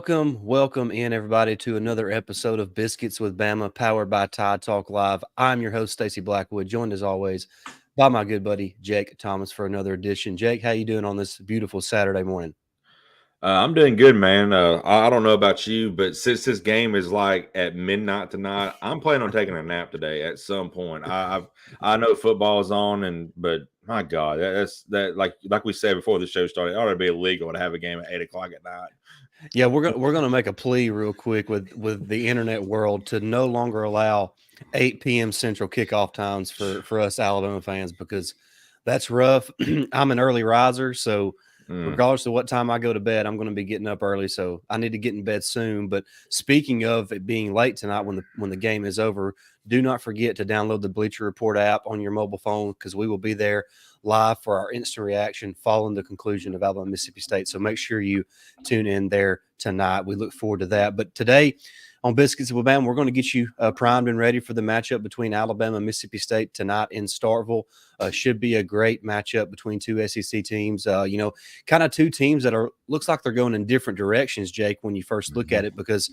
Welcome in everybody to another episode of Biscuits with Bama, powered by Tide Talk Live. I'm your host Stacey Blackwood, joined as always by my good buddy Jake Thomas for another edition. Jake, how you doing on this beautiful Saturday morning? I'm doing good, man. I don't know about you, but since this game is like at midnight tonight, I'm planning on taking a nap today at some point. I know football is on, but my God, that's that like we said before the show started, it ought to be illegal to have a game at 8 o'clock at night. Yeah, we're gonna make a plea real quick with the internet world to no longer allow 8 p.m. Central kickoff times for us Alabama fans because that's rough. I'm an early riser, so Mm. regardless of what time I go to bed, I'm going to be getting up early. So I need to get in bed soon. But speaking of it being late tonight when the game is over, do not forget to download the Bleacher Report app on your mobile phone because we will be there live for our instant reaction following the conclusion of Alabama Mississippi State. So make sure you tune in there tonight. We look forward to that. But today on Biscuits with Bama, we're going to get you primed and ready for the matchup between Alabama and Mississippi State tonight in Starkville. Should be a great matchup between two SEC teams. Kind of two teams that looks like they're going in different directions, Jake, when you first look at it, because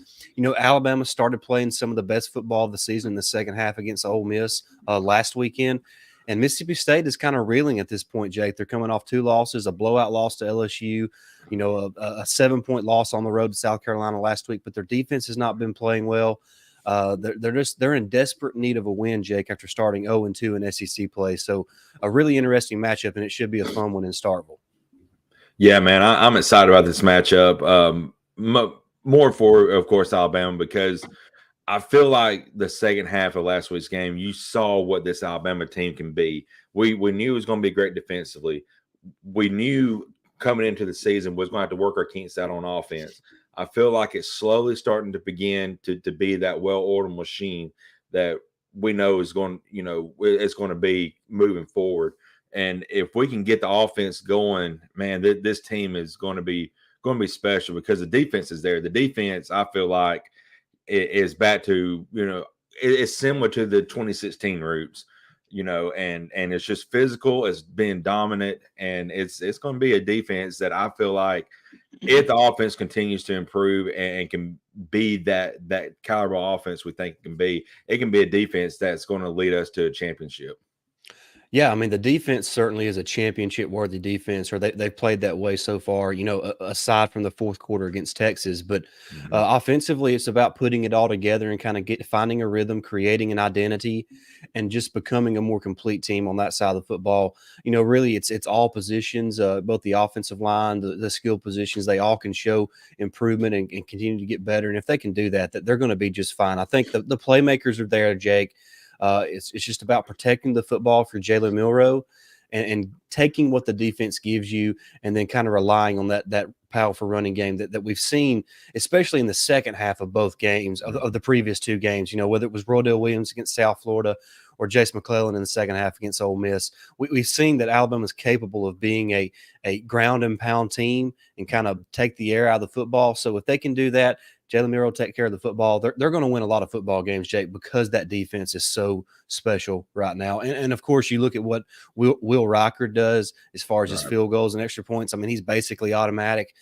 Alabama started playing some of the best football of the season in the second half against Ole Miss last weekend. And Mississippi State is kind of reeling at this point, Jake. They're coming off two losses, a blowout loss to LSU, a 7-point loss on the road to South Carolina last week, but their defense has not been playing well. They're in desperate need of a win, Jake, after starting 0-2 in SEC play. So a really interesting matchup, and it should be a fun one in Starkville. Yeah, man, I'm excited about this matchup. More for, of course, Alabama, because I feel like the second half of last week's game, you saw what this Alabama team can be. We knew it was going to be great defensively. We knew coming into the season was going to have to work our kinks out on offense. I feel like it's slowly starting to begin to be that well-oiled machine that we know is going, it's going to be moving forward. And if we can get the offense going, man, this team is going to be special because the defense is there. The defense, I feel like, is back to, it's similar to the 2016 roots, and it's just physical, it's being dominant, and it's going to be a defense that I feel like if the offense continues to improve and can be that caliber offense we think it can be a defense that's going to lead us to a championship. Yeah, I mean, the defense certainly is a championship-worthy defense, or they've played that way so far, aside from the fourth quarter against Texas. But offensively, it's about putting it all together and kind of finding a rhythm, creating an identity, and just becoming a more complete team on that side of the football. Really, it's all positions, both the offensive line, the skill positions, they all can show improvement and continue to get better. And if they can do that they're going to be just fine. I think the playmakers are there, Jake. It's just about protecting the football for Jalen Milroe and taking what the defense gives you and then kind of relying on that powerful running game that we've seen, especially in the second half of both games, of the previous two games, whether it was Rodell Williams against South Florida or Jace McClellan in the second half against Ole Miss. We've seen that Alabama is capable of being a ground and pound team and kind of take the air out of the football. So if they can do that, Jalen Milroe will take care of the football. They're going to win a lot of football games, Jake, because that defense is so special right now. And of course, you look at what Will Riker does as far as his field goals and extra points. I mean, he's basically automatic.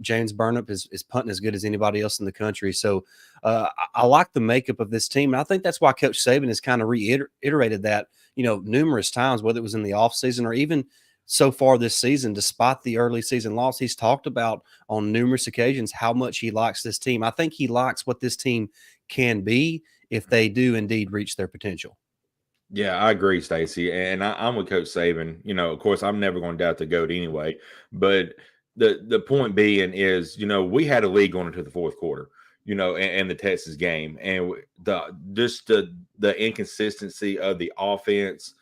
James Burnip is punting as good as anybody else in the country. So I like the makeup of this team. And I think that's why Coach Saban has kind of reiterated that, numerous times, whether it was in the offseason or even so far this season, despite the early season loss. He's talked about on numerous occasions how much he likes this team. I think he likes what this team can be if they do indeed reach their potential. Yeah, I agree, Stacey, and I'm with Coach Saban. Of course, I'm never going to doubt the GOAT anyway. But the point being is, we had a lead going into the fourth quarter, and the Texas game, and the inconsistency of the offense,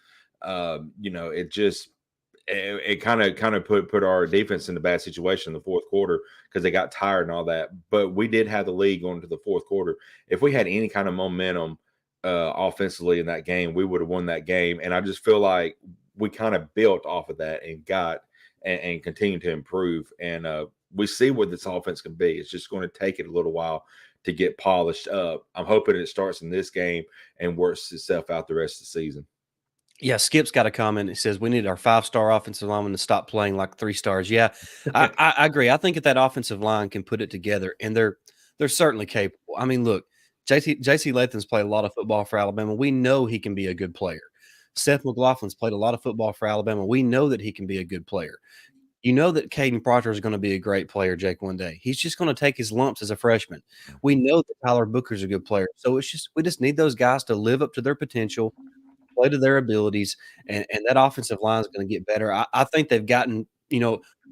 it kind of put our defense in a bad situation in the fourth quarter because they got tired and all that. But we did have the lead going into the fourth quarter. If we had any kind of momentum offensively in that game, we would have won that game. And I just feel like we kind of built off of that and got and continue to improve. And we see what this offense can be. It's just going to take it a little while to get polished up. I'm hoping it starts in this game and works itself out the rest of the season. Yeah, Skip's got a comment. It says we need our 5-star offensive lineman to stop playing like 3 stars. Yeah, I agree. I think that offensive line can put it together, and they're certainly capable. I mean, look, JC Lathan's played a lot of football for Alabama. We know he can be a good player. Seth McLaughlin's played a lot of football for Alabama. We know that he can be a good player. You know that Caden Proctor is going to be a great player, Jake, one day. He's just going to take his lumps as a freshman. We know that Tyler Booker's a good player. So we just need those guys to live up to their potential, play to their abilities, and that offensive line is going to get better. I think they've gotten,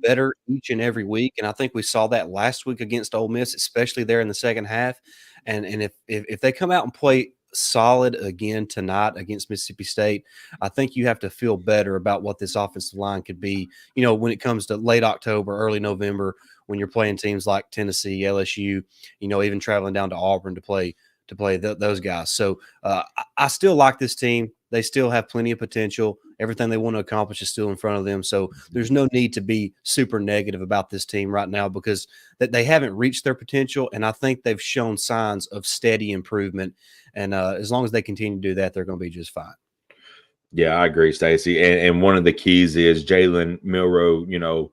better each and every week, and I think we saw that last week against Ole Miss, especially there in the second half. And if they come out and play solid again tonight against Mississippi State, I think you have to feel better about what this offensive line could be, when it comes to late October, early November, when you're playing teams like Tennessee, LSU, even traveling down to Auburn to play those guys. So I still like this team. They still have plenty of potential. Everything they want to accomplish is still in front of them. So there's no need to be super negative about this team right now because they haven't reached their potential. And I think they've shown signs of steady improvement. And as long as they continue to do that, they're going to be just fine. Yeah, I agree, Stacey. And one of the keys is Jalen Milroe,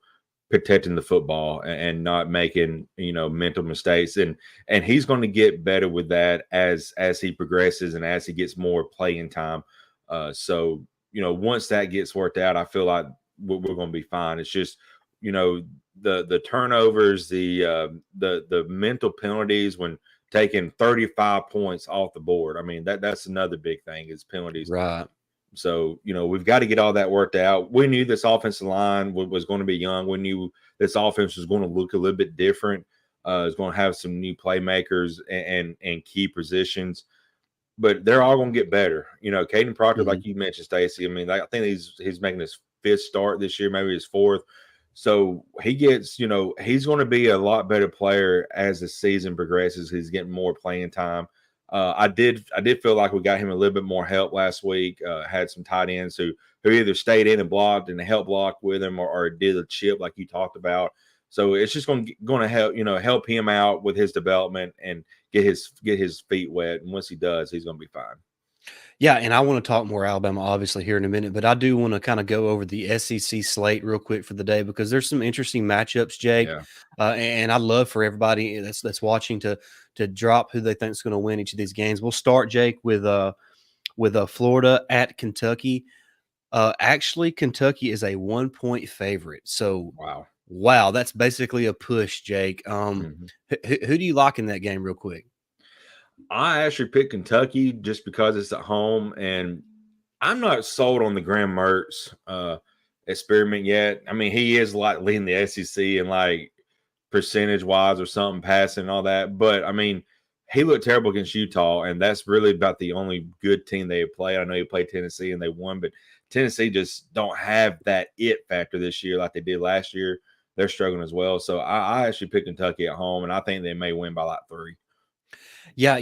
protecting the football and not making, mental mistakes. And he's going to get better with that as he progresses and as he gets more playing time. So, once that gets worked out, I feel like we're going to be fine. It's just, the turnovers, the mental penalties when taking 35 points off the board. I mean, that's another big thing is penalties. Right. So, we've got to get all that worked out. We knew this offensive line was going to be young. We knew this offense was going to look a little bit different. It's going to have some new playmakers and key positions, but they're all going to get better. Caden Proctor, like you mentioned, Stacey, I mean, I think he's making his 5th start this year, maybe his 4th. So he gets, he's going to be a lot better player as the season progresses. He's getting more playing time. I did feel like we got him a little bit more help last week. Had some tight ends who either stayed in and blocked and help block with him or did a chip like you talked about. So it's just going to help him out with his development and get his feet wet. And once he does, he's going to be fine. Yeah, and I want to talk more Alabama, obviously, here in a minute, but I do want to kind of go over the SEC slate real quick for the day because there's some interesting matchups, Jake. Yeah. And I'd love for everybody that's watching to drop who they think is going to win each of these games. We'll start, Jake, with Florida at Kentucky. Actually, Kentucky is a 1-point favorite. So wow, that's basically a push, Jake. Who do you like in that game, real quick? I actually picked Kentucky just because it's at home, and I'm not sold on the Graham Mertz experiment yet. I mean, he is like leading the SEC and like percentage-wise or something, passing and all that. But, I mean, he looked terrible against Utah, and that's really about the only good team they played. I know he played Tennessee, and they won, but Tennessee just don't have that it factor this year like they did last year. They're struggling as well. So I actually picked Kentucky at home, and I think they may win by like 3. Yeah,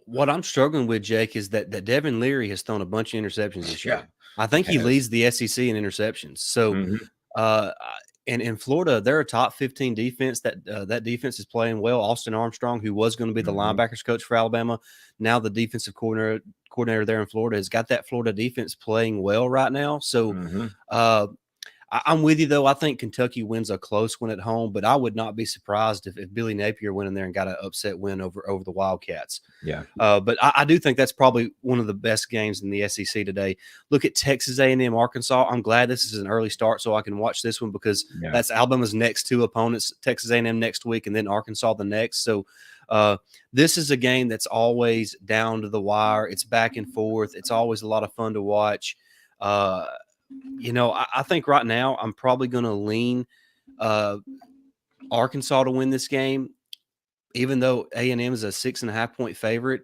what I'm struggling with, Jake, is that Devin Leary has thrown a bunch of interceptions this year. I think he leads the SEC in interceptions. So, and in Florida, they're a top 15 defense. That defense is playing well. Austin Armstrong, who was going to be the linebackers coach for Alabama, now the defensive coordinator there in Florida, has got that Florida defense playing well right now. So, I'm with you, though. I think Kentucky wins a close one at home, but I would not be surprised if Billy Napier went in there and got an upset win over the Wildcats. Yeah. But I do think that's probably one of the best games in the SEC today. Look at Texas A&M, Arkansas. I'm glad this is an early start so I can watch this one because that's Alabama's next 2 opponents, Texas A&M next week and then Arkansas the next. So this is a game that's always down to the wire. It's back and forth. It's always a lot of fun to watch. I think right now I'm probably going to lean Arkansas to win this game, even though A&M is a 6.5-point favorite.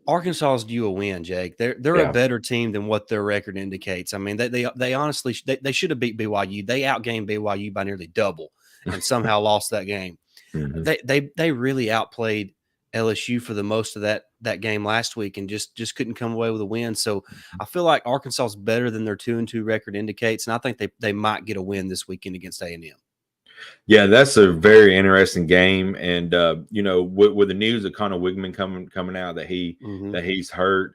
Arkansas is due a win, Jake. They're a better team than what their record indicates. I mean, they honestly they should have beat BYU. They outgained BYU by nearly double and somehow lost that game. They really outplayed LSU for the most of that game last week and just couldn't come away with a win. So I feel like Arkansas is better than their 2-2 record indicates, and I think they might get a win this weekend against A&M. Yeah, that's a very interesting game, and with the news of Connor Wigman coming out that he's hurt,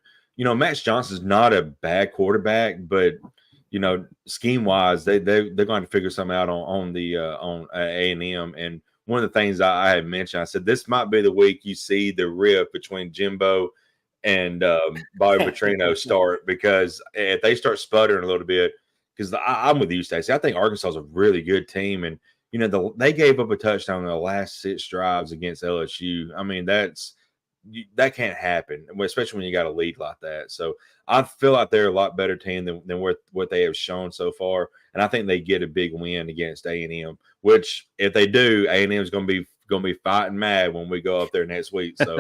Max Johnson's not a bad quarterback, but scheme wise, they're going to have to figure something out on A&M. And one of the things I had mentioned, I said this might be the week you see the rift between Jimbo and Bobby Petrino start, because if they start sputtering a little bit, because I'm with you, Stacey. I think Arkansas is a really good team, and they gave up a touchdown in the last 6 drives against LSU. I mean, that can't happen, especially when you got a lead like that. So I feel like they're a lot better team than what they have shown so far, and I think they get a big win against A&M. Which, if they do, A&M is going to be fighting mad when we go up there next week. So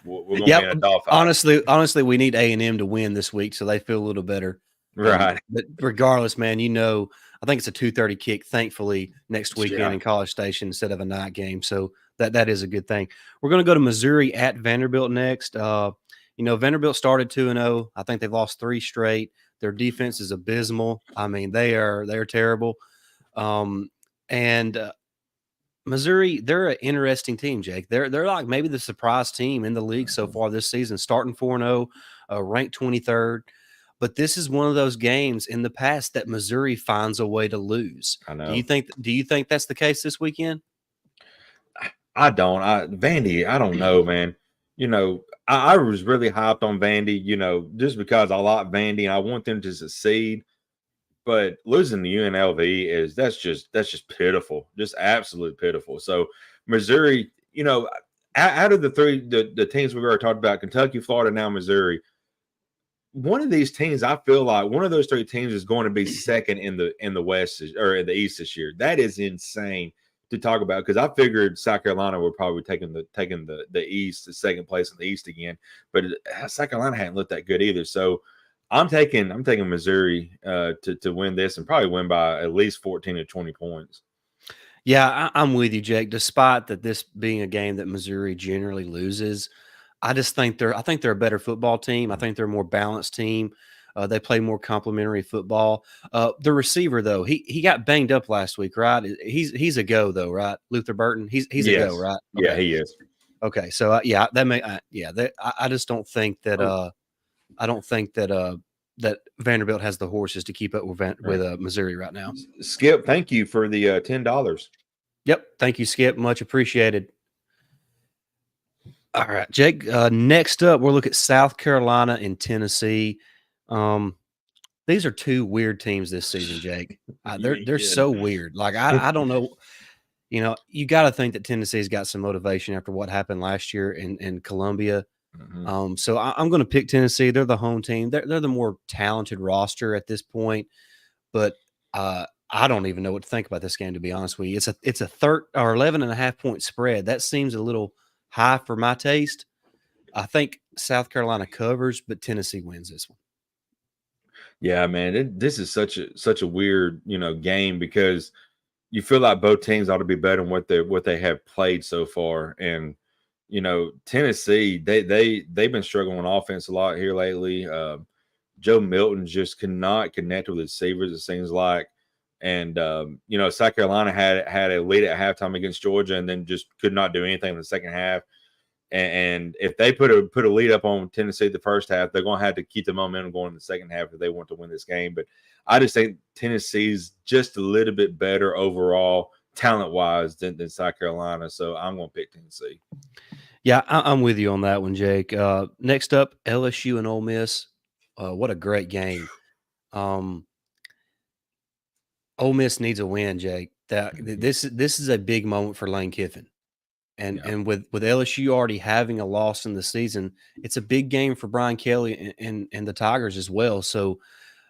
we're going to be in a dogfight. Honestly, we need A&M to win this week so they feel a little better. Right. But regardless, man, I think it's a 2:30 kick, thankfully, next weekend in College Station instead of a night game. So that is a good thing. We're going to go to Missouri at Vanderbilt next. Vanderbilt started 2-0. I think they've lost 3 straight. Their defense is abysmal. I mean, they're terrible. And Missouri, they're an interesting team, Jake. They're like maybe the surprise team in the league so far this season, starting 4-0, ranked 23rd. But this is one of those games in the past that Missouri finds a way to lose. I know. Do you think that's the case this weekend? I don't. Vandy, I don't know, man. I was really hyped on Vandy, just because I like Vandy and I want them to succeed. But losing to UNLV that's just pitiful, just absolutely pitiful. So Missouri, out of the 3 the teams we've already talked about, Kentucky, Florida, now Missouri, one of these teams, I feel like one of those 3 teams is going to be second in the West or in the East this year. That is insane to talk about, because I figured South Carolina would probably taking the East, the second place in the East again, but South Carolina hadn't looked that good either. So I'm taking Missouri to win this, and probably win by at least 14 to 20 points. Yeah, I'm with you, Jake. Despite that this being a game that Missouri generally loses, I think they're a better football team. I think they're a more balanced team. They play more complementary football. The receiver, though, he got banged up last week, right? He's a go, though, right? Luther Burton, he's a go, right? Okay. Yeah, he is. Okay, so I just don't think that that Vanderbilt has the horses to keep up with Missouri right now. Skip, thank you for the $10. Yep, thank you, Skip. Much appreciated. All right, Jake. Next up, we'll look at South Carolina and Tennessee. These are 2 weird teams this season, Jake. They're so weird. Like I don't know. You got to think that Tennessee's got some motivation after what happened last year in Columbia. Mm-hmm. So I'm going to pick Tennessee. They're the home team. They're the more talented roster at this point. But I don't even know what to think about this game, to be honest with you. It's a 11.5 point spread. That seems a little high for my taste. I think South Carolina covers, but Tennessee wins this one. Yeah, man, this is such a weird, game, because you feel like both teams ought to be better than what they have played so far. And Tennessee, they've been struggling on offense a lot here lately. Joe Milton just cannot connect with receivers, it seems like. And South Carolina had a lead at halftime against Georgia, and then just could not do anything in the second half. And if they put a lead up on Tennessee the first half, they're going to have to keep the momentum going in the second half if they want to win this game. But I just think Tennessee's just a little bit better overall, talent-wise, than South Carolina. So I'm going to pick Tennessee. Yeah, I'm with you on that one, Jake. Next up, LSU and Ole Miss. What a great game. Ole Miss needs a win, Jake. This is a big moment for Lane Kiffin. And with LSU already having a loss in the season, it's a big game for Brian Kelly and the Tigers as well. So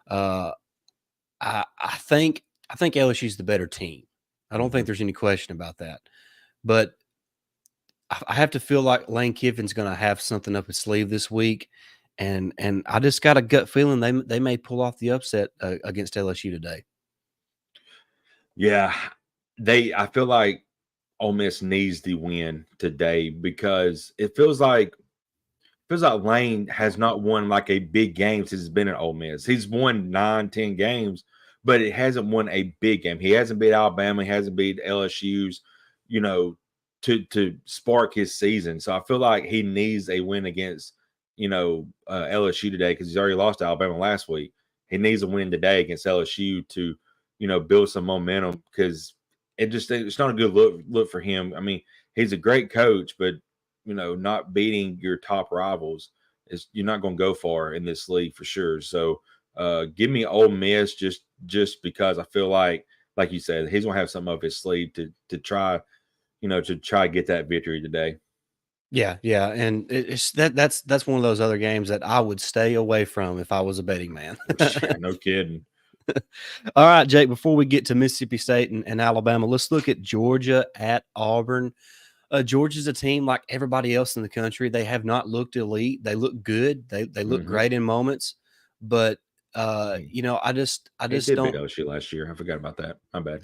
I think LSU's the better team. I don't think there's any question about that. But I have to feel like Lane Kiffin's going to have something up his sleeve this week. And I just got a gut feeling they may pull off the upset against LSU today. Yeah, I feel like Ole Miss needs the win today, because it feels like Lane has not won like a big game since he's been at Ole Miss. He's won 9-10 games, but it hasn't won a big game. He hasn't beat Alabama. He hasn't beat LSU's, to spark his season. So I feel like he needs a win against LSU today because he's already lost to Alabama last week. He needs a win today against LSU to, build some momentum because it's not a good look for him. I mean, he's a great coach, but not beating your top rivals you're not going to go far in this league for sure. So give me Ole Miss just because I feel like you said, he's going to have something up his sleeve to try, to try to get that victory today. Yeah, and that's one of those other games that I would stay away from if I was a betting man. Yeah, no kidding. All right, Jake, before we get to Mississippi State and Alabama, let's look at Georgia at Auburn. Georgia's a team like everybody else in the country. They have not looked elite. They look good. They look great in moments, but I just did don't. Beat LSU last year. I forgot about that. My bad.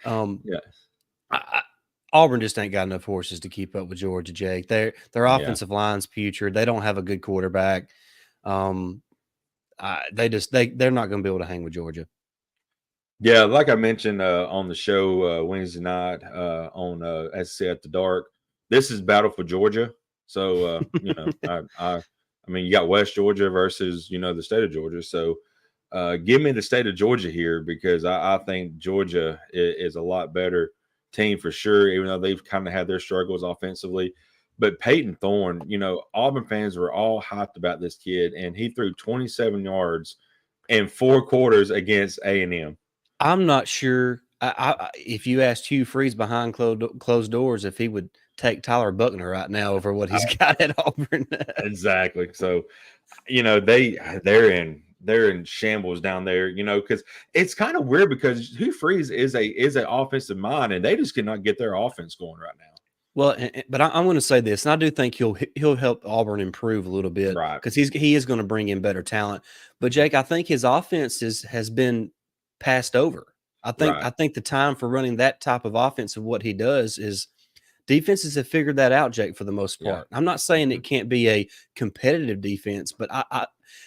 Yeah. Auburn just ain't got enough horses to keep up with Georgia, Jake. Their offensive line's putrid. They don't have a good quarterback. They're not going to be able to hang with Georgia. Yeah, like I mentioned on the show Wednesday night on SC After Dark, this is battle for Georgia. So I mean, you got West Georgia versus the state of Georgia. So give me the state of Georgia here because I think Georgia is a lot better team for sure, even though they've kind of had their struggles offensively. But Peyton Thorne, Auburn fans were all hyped about this kid, and he threw 27 yards in 4 quarters against A&M. I'm not sure. If you asked Hugh Freeze behind closed doors if he would take Tyler Buckner right now over what he's got at Auburn. Exactly. So, they're in shambles down there, because it's kind of weird because Hugh Freeze is an offensive mind, and they just cannot get their offense going right now. Well, but I'm going to say this, and I do think he'll help Auburn improve a little bit, right? Because he is going to bring in better talent. But Jake, I think his offense has been passed over. I think the time for running that type of offense of what he does is defenses have figured that out, Jake, for the most part. Yeah. I'm not saying it can't be a competitive defense, but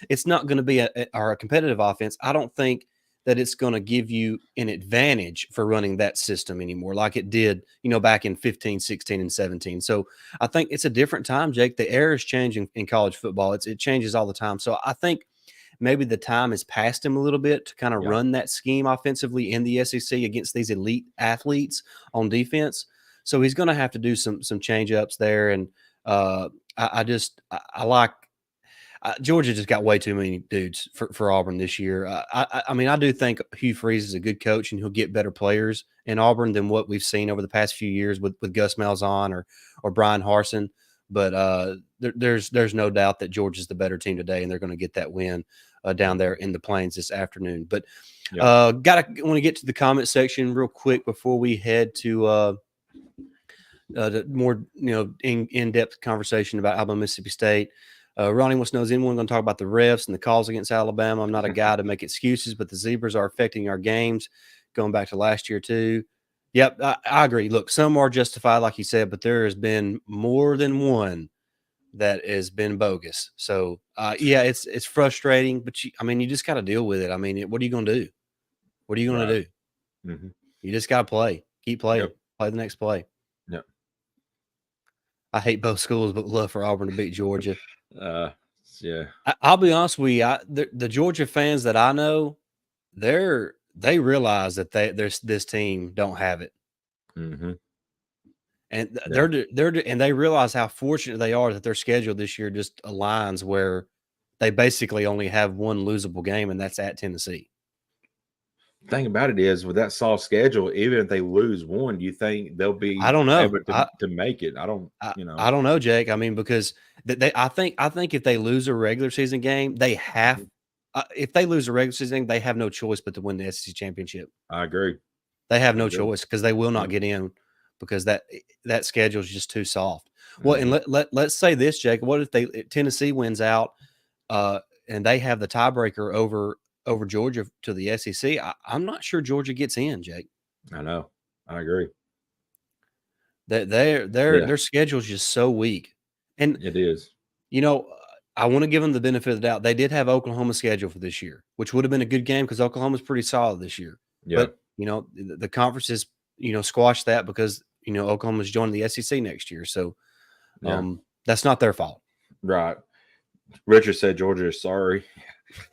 it's not going to be a competitive offense. I don't think that it's going to give you an advantage for running that system anymore like it did, back in 15, 16, and 17. So I think it's a different time, Jake. The era is changing in college football. It changes all the time. So I think maybe the time has passed him a little bit to kind of run that scheme offensively in the SEC against these elite athletes on defense. So he's going to have to do some change ups there. And I like Georgia just got way too many dudes for Auburn this year. I mean, I do think Hugh Freeze is a good coach and he'll get better players in Auburn than what we've seen over the past few years with Gus Malzahn or Brian Harsin. But there's no doubt that Georgia's the better team today, and they're going to get that win down there in the Plains this afternoon. But want to get to the comment section real quick before we head to the more in-depth conversation about Alabama, Mississippi State. Ronnie wants to know, is anyone going to talk about the refs and the calls against Alabama? I'm not a guy to make excuses, but the Zebras are affecting our games going back to last year too. Yep, I agree. Look, some are justified, like you said, but there has been more than one that has been bogus. So, it's frustrating, but you just got to deal with it. I mean, what are you going to do? What are you going to do? Mm-hmm. You just got to play. Keep playing. Play the next play. Yep. I hate both schools, but love for Auburn to beat Georgia. Yeah. I'll be honest with you. The Georgia fans that I know, they realize that this team don't have it, and they realize how fortunate they are that their schedule this year just aligns where they basically only have one losable game, and that's at Tennessee. The thing about it is, with that soft schedule, even if they lose one, do you think they'll be I don't know. able to make it? I don't know, Jake. I mean, because I think if they lose a regular season game, they have. If they lose a regular season game, they have no choice but to win the SEC championship. I agree. They have no choice because they will not get in because that schedule is just too soft. Well, and let's say this, Jake. What if Tennessee wins out and they have the tiebreaker over Georgia to the SEC? I'm not sure Georgia gets in, Jake. I know. I agree. Their schedule is just so weak, and it is. I want to give them the benefit of the doubt. They did have Oklahoma scheduled for this year, which would have been a good game because Oklahoma's pretty solid this year. Yeah. But the conferences squashed that because Oklahoma's joining the SEC next year, so that's not their fault. Right. Richard said Georgia is sorry.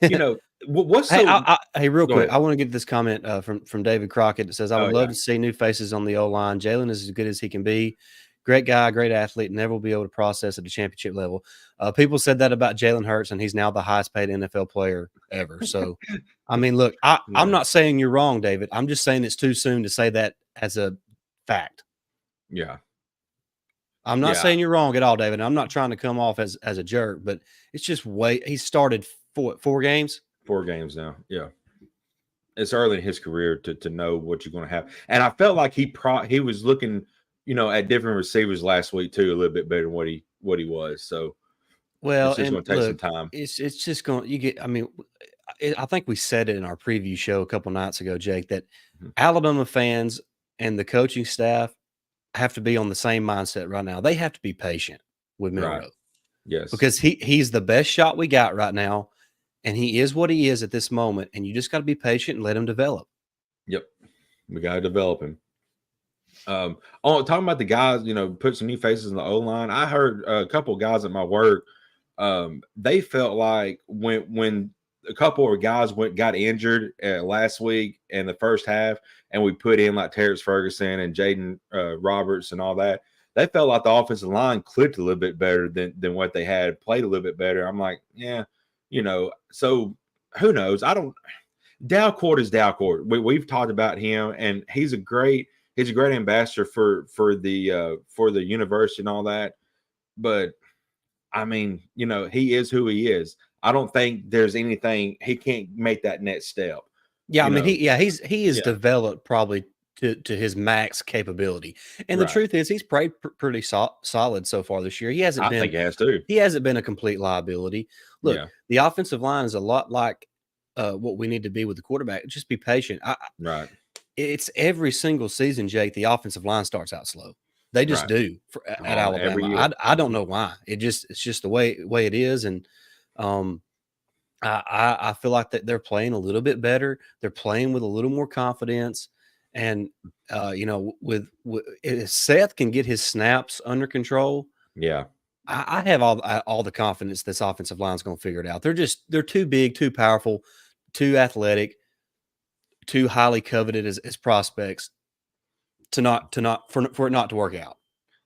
You know, what's Hey, so hey, real Go quick, ahead. I want to get this comment from David Crockett that says, "I Oh would love yeah. to see new faces on the O line. Jalen is as good as he can be. Great guy, great athlete, never will be able to process at the championship level." People said that about Jalen Hurts, and he's now the highest paid NFL player ever. So, I mean, look, I'm Yeah. not saying you're wrong, David. I'm just saying it's too soon to say that as a fact. Yeah. I'm not Yeah. saying you're wrong at all, David. I'm not trying to come off as a jerk, but it's just he started four games. 4 games now. Yeah. It's early in his career to know what you're going to have. And I felt like he was looking, at different receivers last week too, a little bit better than what he was. So Well, it's just and going to take some look, time. it's just going. You get. I mean, I think we said it in our preview show a couple nights ago, Jake, that Mhm. Alabama fans and the coaching staff have to be on the same mindset right now. They have to be patient with Right. Milroe Yes. because he's the best shot we got right now, and he is what he is at this moment. And you just got to be patient and let him develop. Yep. We got to develop him. Talking about the guys, put some new faces in the O line. I heard a couple of guys at my work. They felt like when a couple of guys got injured last week in the first half, and we put in like Terrence Ferguson and Jaden Roberts and all that. They felt like the offensive line clicked a little bit better than what they had, played a little bit better. I'm like, yeah, So who knows? I don't. Dalcourt is Dalcourt. We've talked about him, and he's a great ambassador for the university and all that. But I mean, he is who he is. I don't think there's anything he can't make that next step. Yeah, I You mean, know, he is yeah, developed probably to his max capability. And the right. truth is, he's played pretty solid so far this year. I think he has too. He hasn't been a complete liability. Look, Yeah, the offensive line is a lot like what we need to be with the quarterback. Just be patient. right, It's every single season, Jake. The offensive line starts out slow. They just right. do at Every Alabama. year. I don't know why. It's just the way it is. And um, I feel like that they're playing a little bit better. They're playing with a little more confidence, and with if Seth can get his snaps under control, Yeah, I have all the confidence this offensive line is going to figure it out. They're too big, too powerful, too athletic, too highly coveted as prospects for it not to work out.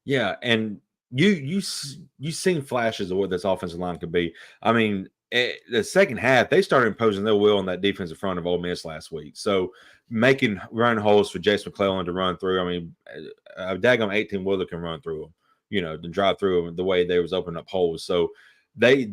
yeah, and you seen flashes of what this offensive line could be. I mean, the second half they started imposing their will on that defensive front of Ole Miss last week. So making run holes for Jace McClellan to run through. I mean, a daggum 18 Wheeler can run through them. To drive through them the way they was opening up holes. So they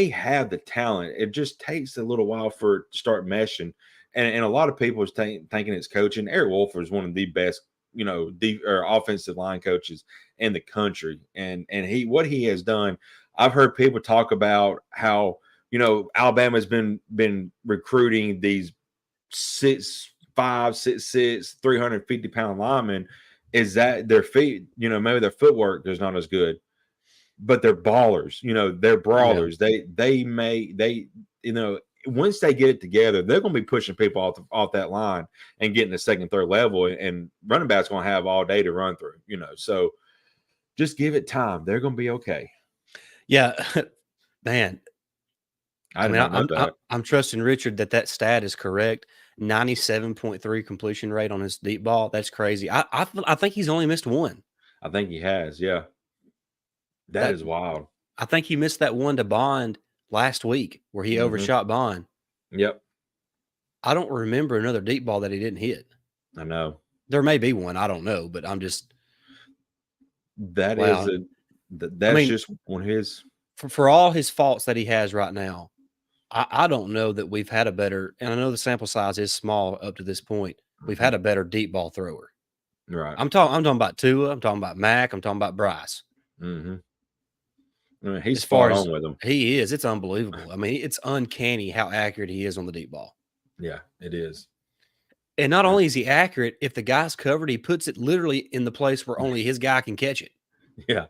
have the talent. It just takes a little while for it to start meshing. And a lot of people is thinking it's coaching. Eric Wolfer is one of the best, offensive line coaches in the country. And what he has done, I've heard people talk about how, Alabama's been recruiting these 6'5", 6'6", 350-pound linemen. Is that their feet, maybe their footwork is not as good, but they're ballers, they're Yeah. brawlers. Once they get it together, they're going to be pushing people off that line and getting the second, third level, and running backs going to have all day to run through, so just give it time. They're going to be okay. Yeah, man. I did not know that. I'm trusting Richard that stat is correct. 97.3 completion rate on his deep ball. That's crazy. I think he's only missed one. I think he has. Yeah. That That is wild. I think he missed that one to Bond last week where he overshot Bond. Yep. I don't remember another deep ball that he didn't hit. I know. There may be one. I don't know, but I'm just that's just one of his for all his faults that he has right now. I don't know that we've had a better, and I know the sample size is small up to this point. We've had a better deep ball thrower. Right. I'm talking about Tua. I'm talking about Mac. I'm talking about Bryce. Mm-hmm. I mean, he's As far spot as on with him. he is, it's unbelievable. I mean, it's uncanny how accurate he is on the deep ball. Yeah, it is. And not only is he accurate, if the guy's covered, he puts it literally in the place where only his guy can catch it. Yeah.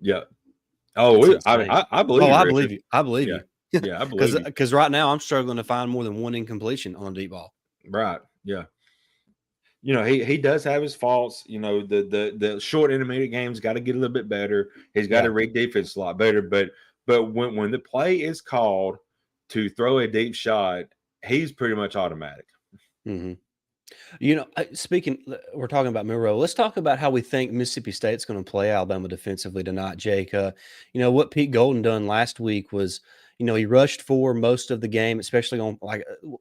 Yeah. Oh, I believe you. I Richard. believe you. I believe you. Yeah, I believe you. Because right now I'm struggling to find more than one incompletion on a deep ball. Right. Yeah. He does have his faults. The short intermediate game's got to get a little bit better. He's got to read defense a lot better. But But when the play is called to throw a deep shot, he's pretty much automatic. Mm-hmm. Speaking, we're talking about Monroe. Let's talk about how we think Mississippi State's going to play Alabama defensively tonight, Jake. What Pete Golden done last week was, he rushed for most of the game, especially on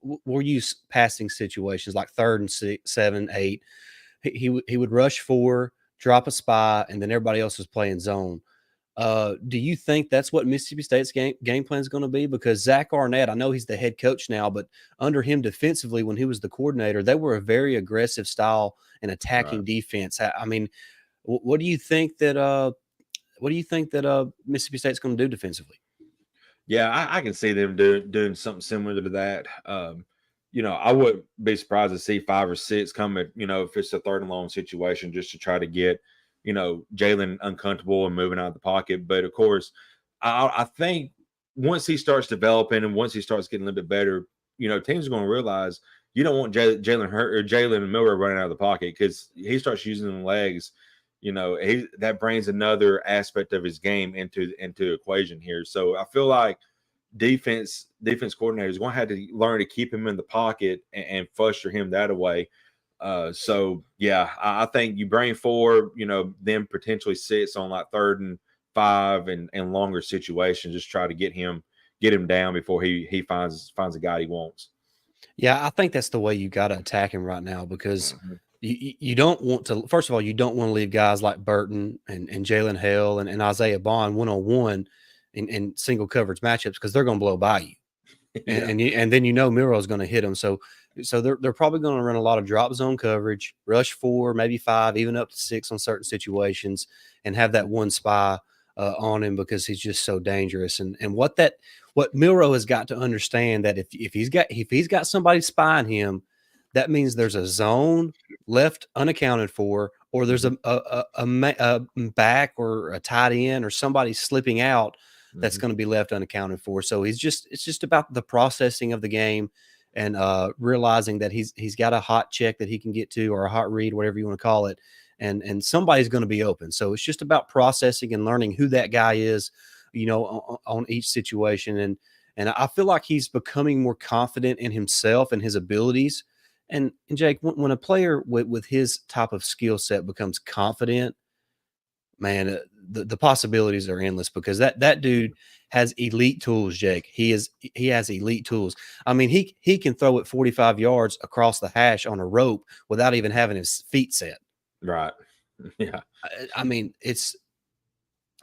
we'll use passing situations like 3rd and 6, 7, 8. He would rush for, drop a spy, and then everybody else was playing zone. Do you think that's what Mississippi State's game plan is going to be? Because Zach Arnett, I know he's the head coach now, but under him defensively, when he was the coordinator, they were a very aggressive style and attacking defense. I mean, what do you think that Mississippi State's going to do defensively? Yeah, I can see them doing something similar to that. I wouldn't be surprised to see 5 or 6 coming, if it's a 3rd and long situation, just to try to get Jalen uncomfortable and moving out of the pocket. But of course, I think once he starts developing and once he starts getting a little bit better, teams are going to realize you don't want Jalen and Miller running out of the pocket, because he starts using the legs. That brings another aspect of his game into equation here. So I feel like defense coordinators are going to have to learn to keep him in the pocket and frustrate him that way. So yeah, I think you bring 4, then potentially 6 on like 3rd and 5 and longer situations. Just try to get him down before he finds a guy he wants. Yeah, I think that's the way you got to attack him right now, because you don't want to. First of all, you don't want to leave guys like Burton and Jalen Hale and Isaiah Bond 1-on-1 in single coverage matchups, because they're going to blow by you. And then Miro is going to hit them. So they're probably going to run a lot of drop zone coverage, rush 4, maybe 5, even up to 6 on certain situations, and have that one spy on him, because he's just so dangerous. And what Milroe has got to understand, that if he's got somebody spying him, that means there's a zone left unaccounted for, or there's a back or a tight end or somebody slipping out that's going to be left unaccounted for. So it's just about the processing of the game and realizing that he's got a hot check that he can get to, or a hot read, whatever you want to call it. And somebody's going to be open. So it's just about processing and learning who that guy is, on each situation. And I feel like he's becoming more confident in himself and his abilities. And Jake, when a player with his type of skill set becomes confident, man, the possibilities are endless, because that dude has elite tools, Jake. He has elite tools. I mean, he can throw it 45 yards across the hash on a rope without even having his feet set. Right. Yeah. I mean,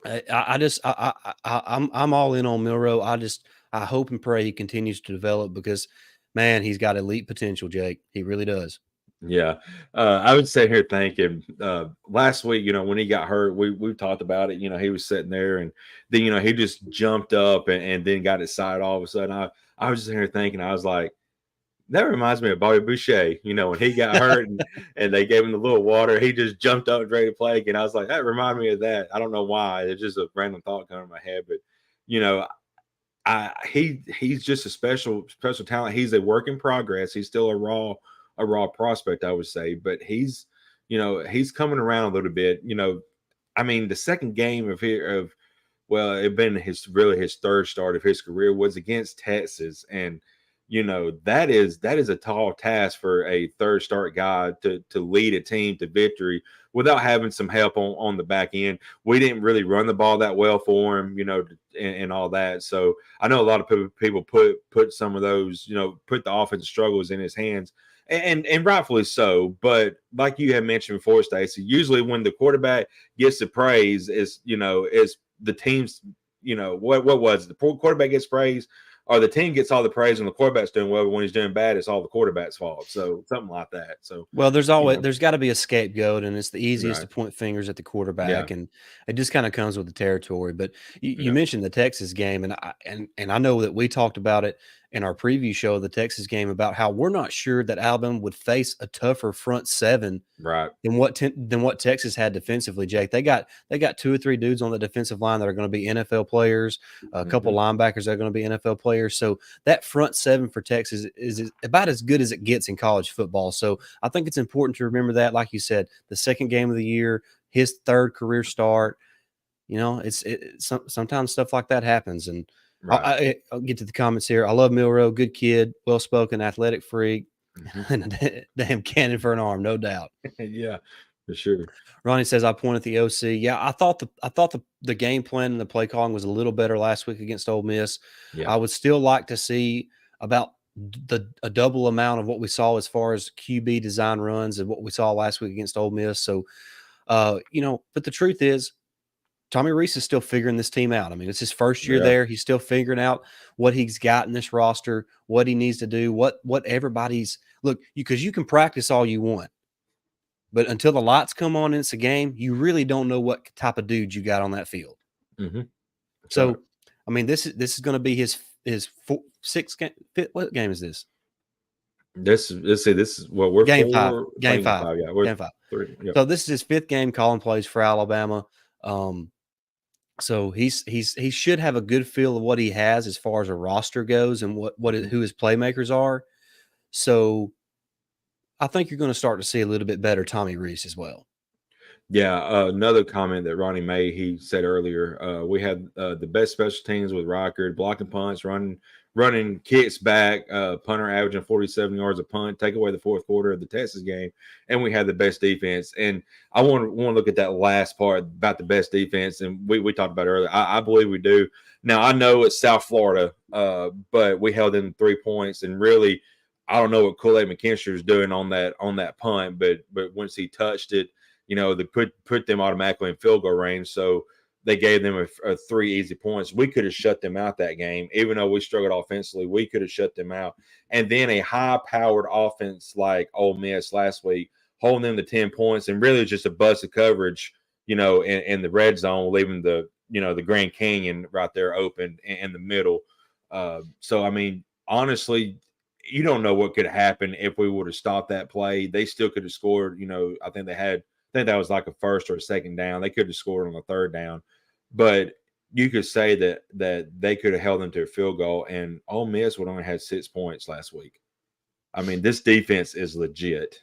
I'm all in on Milroe. I hope and pray he continues to develop, because, man, he's got elite potential, Jake. He really does. Yeah. I would sit here thinking, last week, when he got hurt, we talked about it. He was sitting there, and then, he just jumped up and then got excited all of a sudden. I was just sitting here thinking, I was like, that reminds me of Bobby Boucher, when he got hurt and they gave him the little water, he just jumped up and ready to play again. I was like, that reminded me of that. I don't know why. It's just a random thought coming in my head, but he's just a special talent. He's a work in progress. He's still a raw prospect, I would say, but he's coming around a little bit. I mean, the second game it'd been his 3rd start of his career was against Texas, and that is a tall task for a 3rd start guy to lead a team to victory without having some help on the back end. We didn't really run the ball that well for him, and all that. So I know a lot of people put some of those, put the offensive struggles in his hands, and rightfully so. But like you had mentioned before, Stacey, usually when the quarterback gets the praise is the team's, what was it? The quarterback gets praise, or the team gets all the praise when the quarterback's doing well, but when he's doing bad, it's all the quarterback's fault. So something like that. So, well, there's got to be a scapegoat, and it's the easiest to point fingers at the quarterback, and it just kind of comes with the territory. But you mentioned the Texas game, and I know that we talked about it in our preview show of the Texas game, about how we're not sure that Alabama would face a tougher front 7 than what Texas had defensively, Jake. They got 2 or 3 dudes on the defensive line that are going to be NFL players, a couple linebackers that are going to be NFL players. So that front 7 for Texas is about as good as it gets in college football. So I think it's important to remember that, like you said, the second game of the year, his 3rd career start. Sometimes stuff like that happens. And Right. I'll get to the comments here. I love Milrow, good kid, well spoken, athletic freak, Mhm. and a damn cannon for an arm, no doubt. Yeah, for sure. Ronnie says I point at the OC. Yeah, I thought the game plan and the play calling was a little better last week against Ole Miss. Yeah. I would still like to see about a double amount of what we saw as far as QB design runs and what we saw last week against Ole Miss. So, but the truth is, Tommy Reese is still figuring this team out. I mean, it's his first year Yeah. there. He's still figuring out what he's got in this roster, what he needs to do, what everybody's look. Because you can practice all you want. But until the lights come on and it's a game, you really don't know what type of dude you got on that field. Mm-hmm. So, I mean, this is going to be his sixth game. What game is this? Let's see. This is what we're Game five. for. Game five. Yeah, we're Game five. 3. Yep. So this is his 5th game calling plays for Alabama. So he should have a good feel of what he has as far as a roster goes and who his playmakers are. So I think you're going to start to see a little bit better Tommy Reese as well. Yeah, another comment that Ronnie made, he said earlier, we had the best special teams with Rockard, blocking punts, running kicks back, punter averaging 47 yards a punt, take away the fourth quarter of the Texas game, and we had the best defense. And I want to look at that last part about the best defense, and we talked about it earlier. I believe we do. Now, I know it's South Florida, but we held them 3 points, and really, I don't know what Kool-Aid McKinstry was doing on that punt, but once he touched it, they put them automatically in field goal range. So they gave them a 3 easy points. We could have shut them out that game. Even though we struggled offensively, we could have shut them out. And then a high-powered offense like Ole Miss last week, holding them to 10 points, and really just a bust of coverage, in the red zone, leaving the Grand Canyon right there open in the middle. So, I mean, honestly, you don't know what could happen if we would have stopped that play. They still could have scored. I think that was like a first or a second down. They could have scored on the third down, but you could say that they could have held them to a field goal, and Ole Miss would only had 6 points last week. I mean, this defense is legit.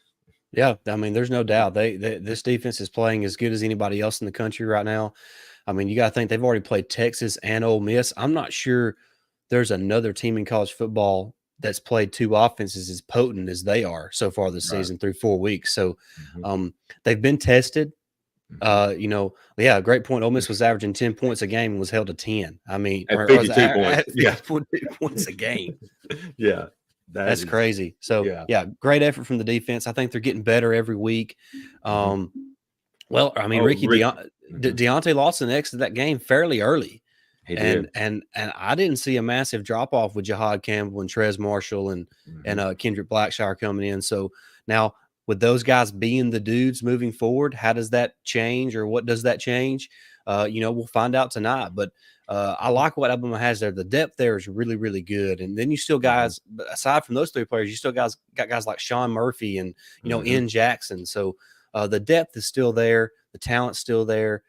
Yeah, I mean, there's no doubt this defense is playing as good as anybody else in the country right now. I mean, you got to think they've already played Texas and Ole Miss. I'm not sure there's another team in college football that's played 2 offenses as potent as they are so far this season through 4 weeks. So they've been tested. Great point. Ole Miss was averaging 10 points a game and was held to 10. I mean, at 52 points. At 52 points a game. Yeah. That's crazy. So, great effort from the defense. I think they're getting better every week. Well, I mean, Deontay Lawson exited that game fairly early. And I didn't see a massive drop off with Jahad Campbell and Trez Marshall and Kendrick Blackshire coming in. So now with those guys being the dudes moving forward, how does that change, or what does that change? We'll find out tonight. But I like what Alabama has there. The depth there is really, really good. And then you still guys, aside from those 3 players, you still got guys like Sean Murphy and N Jackson. So the depth is still there. The talent's still there.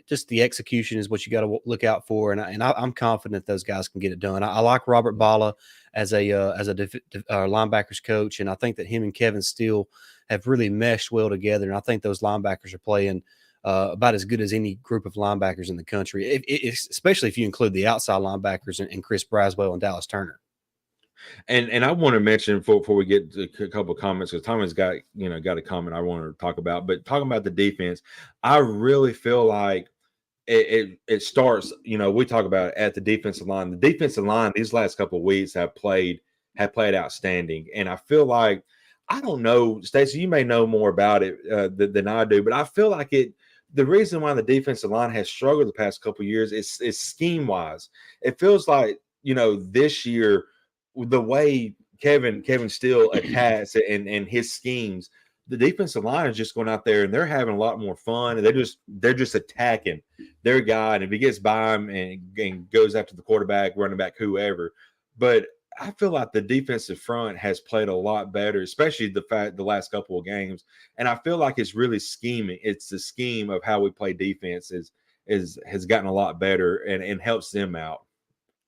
Just the execution is what you got to look out for, and I'm confident those guys can get it done. I like Robert Bala as a linebackers coach, and I think that him and Kevin Steele have really meshed well together. And I think those linebackers are playing about as good as any group of linebackers in the country, especially if you include the outside linebackers and Chris Braswell and Dallas Turner. And I want to mention before we get to a couple of comments, because Tommy's got a comment I want to talk about. But talking about the defense, I really feel like it starts. We talk about it at the defensive line. The defensive line these last couple of weeks have played outstanding, and I feel like, I don't know, Stacey, you may know more about it than I do, but I feel like the reason why the defensive line has struggled the past couple of years is scheme wise. It feels like this year, the way Kevin Steele attacks and his schemes, the defensive line is just going out there and they're having a lot more fun, and they're just attacking their guy. And if he gets by him and goes after the quarterback, running back, whoever. But I feel like the defensive front has played a lot better, especially the last couple of games. And I feel like it's really scheming. It's the scheme of how we play defense has gotten a lot better and helps them out.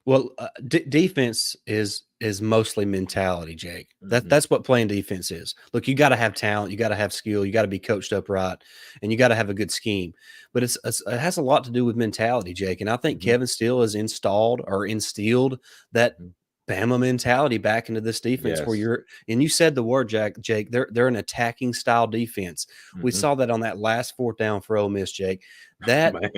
Well, defense is is mostly mentality, Jake. Mhm. That's what playing defense is. Look, you got to have talent, you got to have skill, you got to be coached up right, and you got to have a good scheme. But it has a lot to do with mentality, Jake. And I think Mhm. Kevin Steele has instilled that Mhm. Bama mentality back into this defense where Yes. and you said the word, Jake, they're an attacking style defense. We Mhm. saw that on that last fourth down for Ole Miss, Jake. That Man.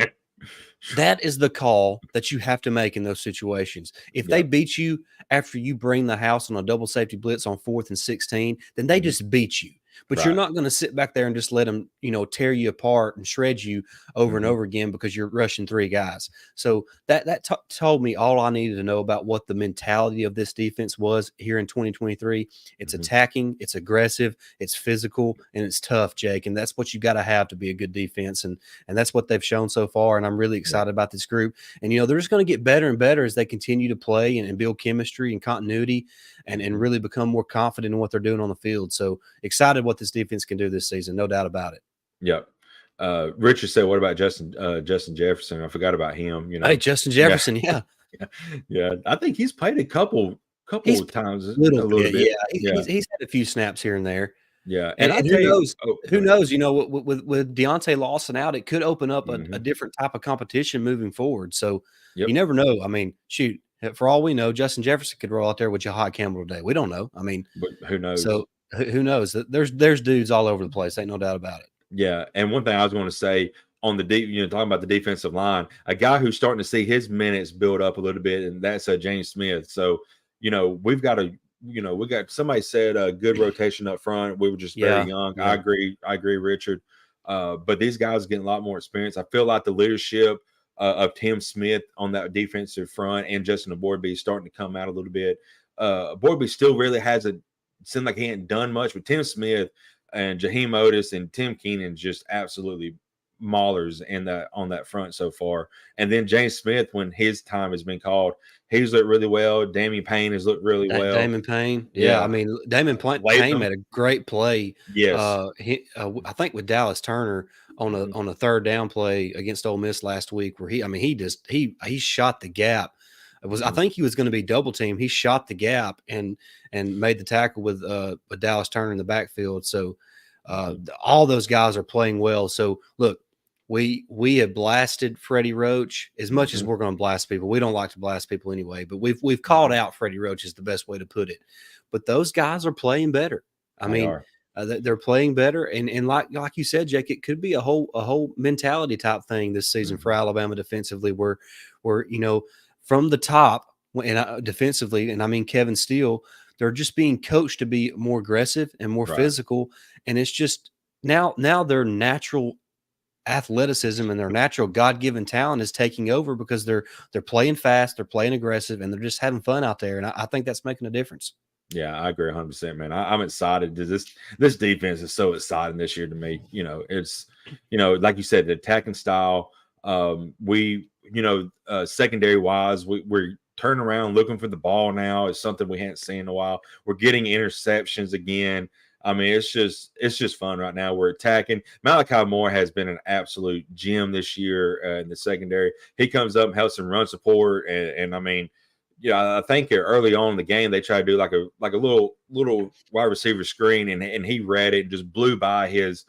that is the call that you have to make in those situations. If they Yep. beat you after you bring the house on a double safety blitz on 4th and 16, then they Mhm. just beat you. But you're Right. not going to sit back there and just let them, tear you apart and shred you over and Mhm. over again because you're rushing 3 guys. So that told me all I needed to know about what the mentality of this defense was here in 2023. It's Mhm. attacking, it's aggressive, it's physical, and it's tough, Jake. And that's what you got to have to be a good defense. And that's what they've shown so far. And I'm really Yeah. excited about this group. And they're just going to get better and better as they continue to play and build chemistry and continuity and Mhm. really become more confident in what they're doing on the field. So excited what this defense can do this season, no doubt about it. Yep. Richard said, "What about Justin Jefferson? I forgot about him. Hey, Justin Yeah, Jefferson, yeah, yeah. I think he's played a couple he's of times, a little a little bit, bit. yeah. Yeah, He's had a few snaps here and there. yeah. And, And I and who tell you, knows? oh, go Who ahead. knows? With Deontay Lawson out, it could open up a Mhm. different type of competition moving forward. So you Yep. never know. I mean, shoot, for all we know, Justin Jefferson could roll out there with Jahad Campbell today. We don't know. I mean, But who knows? so who knows? There's dudes all over the place. Ain't no doubt about it. Yeah, and one thing I was going to say on the deep, talking about the defensive line, a guy who's starting to see his minutes build up a little bit, and that's James Smith. So, we've got we got somebody said a good rotation up front. We were just very Yeah, young. I yeah. agree. I agree, Richard. But these guys are getting a lot more experience. I feel like the leadership of Tim Smith on that defensive front and Justin Aborby is starting to come out a little bit. Aborby still really hasn't seemed like he hadn't done much, but Tim Smith and Jaheim Otis and Tim Keenan just absolutely maulers on that front so far. And then James Smith, when his time has been called, he's looked really well. Damian Payne has looked really well. Damon Payne. Yeah, I Yeah. mean, Payne Latham. made a great play. Yes. I think with Dallas Turner on Mhm. a third down play against Ole Miss last week, where he shot the gap. I Mhm. think he was going to be double team. He shot the gap and made the tackle with Dallas Turner in the backfield. So Mhm. all those guys are playing well. So look, we have blasted Freddie Roach as much as Mhm. we're going to blast people. We don't like to blast people anyway, but we've called Mhm. out Freddie Roach is the best way to put it. But those guys are playing better. I They mean, are. they're playing better, and like you said, Jake, it could be a whole mentality type thing this season for Mhm. Alabama defensively, where from the top and defensively, and I mean Kevin Steele, they're just being coached to be more aggressive and more Right. physical, and it's just now their natural athleticism and their natural God-given talent is taking over because they're playing fast, they're playing aggressive, and they're just having fun out there. And I think that's making a difference. Yeah, I agree 100%, man. I'm excited. This defense is so exciting this year to me. It's like you said, the attacking style. Secondary wise, we're turning around looking for the ball now. It's something we hadn't seen in a while. We're getting interceptions again. I mean, it's just fun right now. We're attacking. Malachi Moore has been an absolute gem this year in the secondary. He comes up and helps some run support, and I mean, yeah, I think early on in the game they tried to do like a little wide receiver screen, and he read it and just blew by his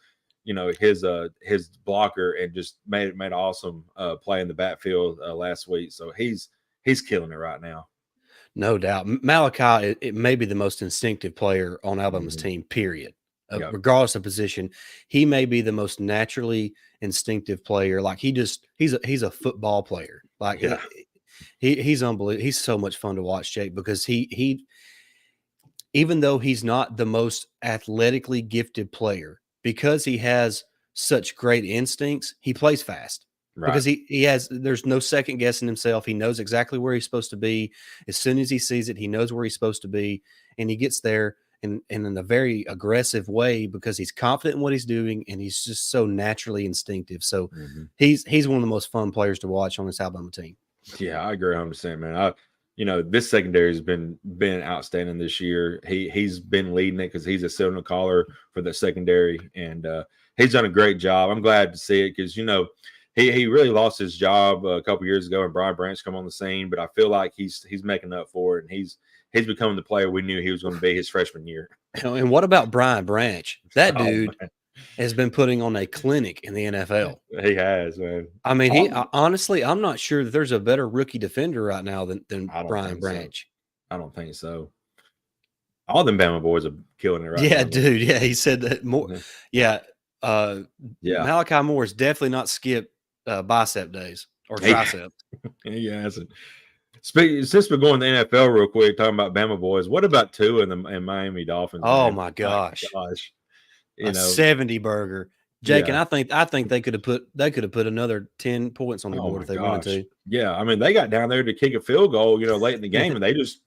blocker and just made an awesome play in the backfield last week. So he's killing it right now. No doubt. Malachi, it may be the most instinctive player on Alabama's Mhm. team, period. Yep. Regardless of position, he may be the most naturally instinctive player. Like he's a football player. Like Yeah. he's unbelievable. He's so much fun to watch, Jake, because he even though he's not the most athletically gifted player, because he has such great instincts, he plays fast. Right. Because there's no second guessing himself. He knows exactly where he's supposed to be. As soon as he sees it, he knows where he's supposed to be, and he gets there in a very aggressive way because he's confident in what he's doing, and he's just so naturally instinctive. So Mhm. he's one of the most fun players to watch on this Alabama team. Yeah, I agree 100%, man. This secondary has been outstanding this year. He's been leading it because he's a signal caller for the secondary, and he's done a great job. I'm glad to see it because he really lost his job a couple years ago, and Brian Branch come on the scene. But I feel like he's making up for it, and he's becoming the player we knew he was going to be his freshman year. And what about Brian Branch? That dude man. has been putting on a clinic in the NFL. He has, man. I mean, honestly, I'm not sure that there's a better rookie defender right now than Brian Branch. So. I don't think so. All them Bama boys are killing it right now. Yeah, dude. Yeah, he said that more. Mhm. Yeah. Yeah. Malachi Moore has definitely not skipped bicep days or tricep. He hasn't. Since we're going to the NFL real quick, talking about Bama boys, what about Tua and Miami Dolphins? Oh man? my gosh. You know, 70 burger. Jake, yeah. and I think they could have put another 10 points on the board if they wanted to. Yeah, I mean they got down there to kick a field goal, late in the game, and they just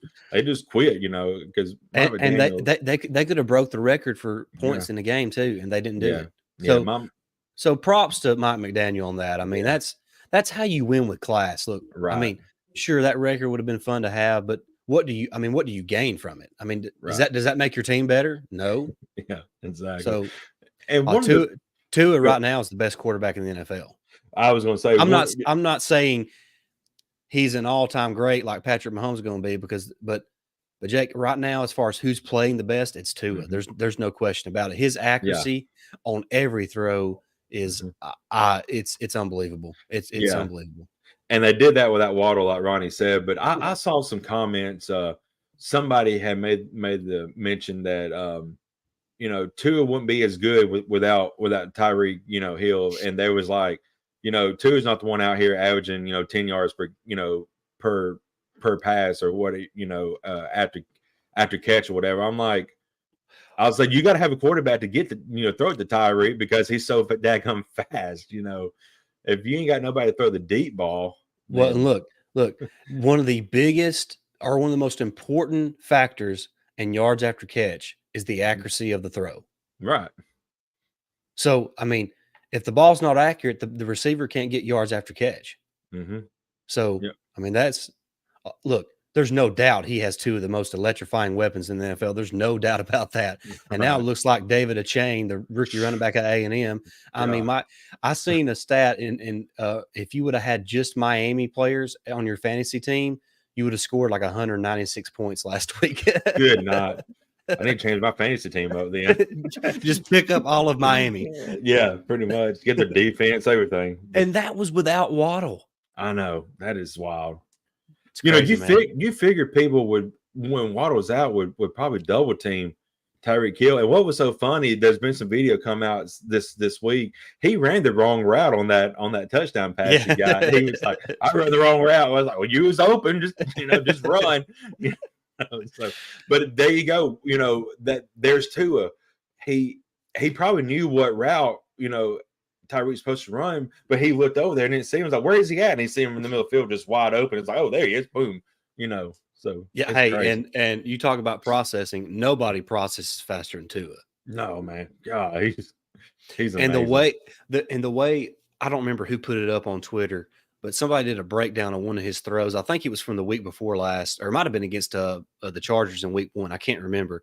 quit, because they could have broke the record for points in the game too, and they didn't do it. So so props to Mike McDaniel on that. I mean, that's how you win with class. Look, right. I mean, sure that record would have been fun to have, but what do you gain from it? I mean, does that make your team better? No. Yeah, exactly. So and Tua right now is the best quarterback in the NFL. I was going to say I'm not saying he's an all-time great like Patrick Mahomes is going to be but Jake, right now, as far as who's playing the best, it's Tua. Mm-hmm. There's no question about it. His accuracy on every throw is it's unbelievable. It's unbelievable. And they did that without Waddle, like Ronnie said. But I saw some comments. Somebody had made the mention that Tua wouldn't be as good without Tyreek, Hill. And there was like, Tua's not the one out here averaging, 10 yards per pass or what, after catch or whatever. I was like, you got to have a quarterback to get throw it to Tyreek because he's so daggum fast. If you ain't got nobody to throw the deep ball. Well, and look, one of the biggest or one of the most important factors in yards after catch is the accuracy of the throw. Right. So, I mean, if the ball's not accurate, the receiver can't get yards after catch. Mm-hmm. So, I mean, look, there's no doubt he has two of the most electrifying weapons in the NFL. There's no doubt about that. And now it looks like David Achane, the rookie running back at A&M. I mean, I seen a stat in if you would have had just Miami players on your fantasy team, you would have scored like 196 points last week. Good night. I need to change my fantasy team up then. Just pick up all of Miami. Yeah, pretty much. Get their defense, everything. And that was without Waddle. I know. That is wild. Crazy, you figure people would, when Waddle was out, would probably double team Tyreek Hill. And what was so funny, there's been some video come out this week. He ran the wrong route on that touchdown pass he got. He was like, I ran the wrong route. I was like, well, you was open, just run. So, but there you go. That there's Tua. He probably knew what route Tyreek's supposed to run, but he looked over there and didn't see him. He was like, where is he at? And he see him in the middle of the field just wide open. It's like, oh, there he is. Boom. So yeah. Hey, crazy. and you talk about processing. Nobody processes faster than Tua. No, man. God, he's amazing. And the way I don't remember who put it up on Twitter, but somebody did a breakdown of one of his throws. I think it was from the week before last, or it might have been against the Chargers in week 1. I can't remember.